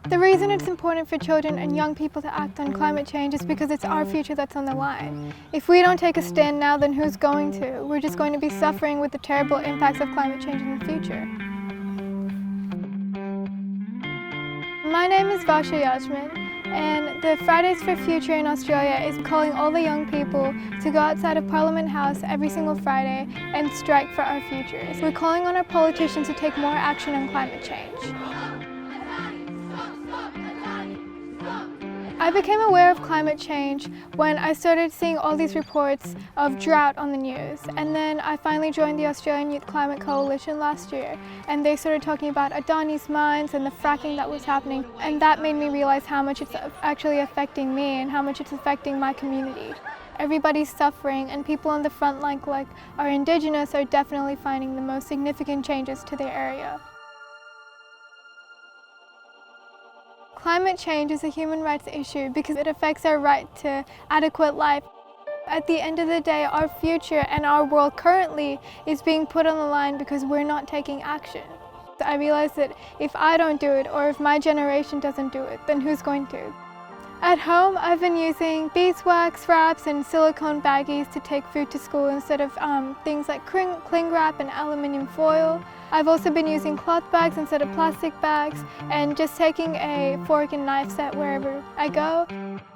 The reason it's important for children and young people to act on climate change is because it's our future that's on the line. If we don't take a stand now, then who's going to? We're just going to be suffering with the terrible impacts of climate change in the future. My name is Vasha Yajman, and the Fridays for Future in Australia is calling all the young people to go outside of Parliament House every single Friday and strike for our futures. We're calling on our politicians to take more action on climate change. I became aware of climate change when I started seeing all these reports of drought on the news, and then I finally joined the Australian Youth Climate Coalition last year, and they started talking about Adani's mines and the fracking that was happening, and that made me realize how much it's actually affecting me and how much it's affecting my community. Everybody's suffering, and people on the front line, like our Indigenous, are definitely finding the most significant changes to their area. Climate change is a human rights issue because it affects our right to adequate life. At the end of the day, our future and our world currently is being put on the line because we're not taking action. I realized that if I don't do it, or if my generation doesn't do it, then who's going to? At home, I've been using beeswax wraps and silicone baggies to take food to school instead of things like cling wrap and aluminium foil. I've also been using cloth bags instead of plastic bags, and just taking a fork and knife set wherever I go.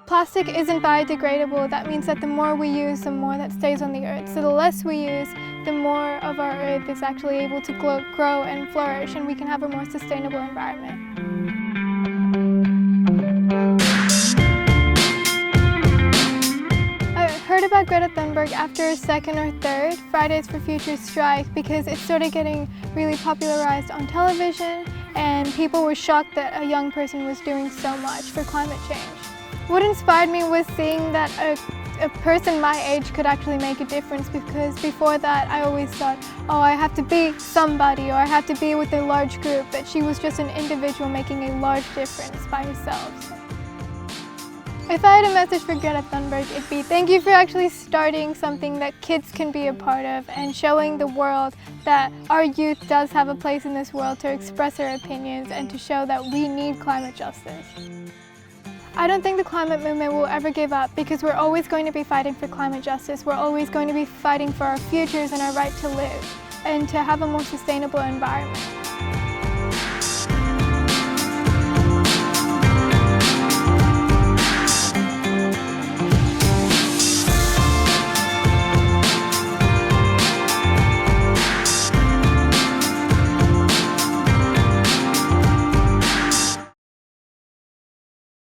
Plastic isn't biodegradable. That means that the more we use, the more that stays on the earth. So the less we use, the more of our earth is actually able to grow and flourish, and we can have a more sustainable environment. I heard about Greta Thunberg after a second or third Fridays for Future strike because it started getting really popularized on television, and people were shocked that a young person was doing so much for climate change. What inspired me was seeing that a person my age could actually make a difference, because before that I always thought, oh, I have to be somebody, or I have to be with a large group, but she was just an individual making a large difference by herself. If I had a message for Greta Thunberg, it'd be thank you for actually starting something that kids can be a part of, and showing the world that our youth does have a place in this world to express their opinions and to show that we need climate justice. I don't think the climate movement will ever give up, because we're always going to be fighting for climate justice. We're always going to be fighting for our futures and our right to live and to have a more sustainable environment.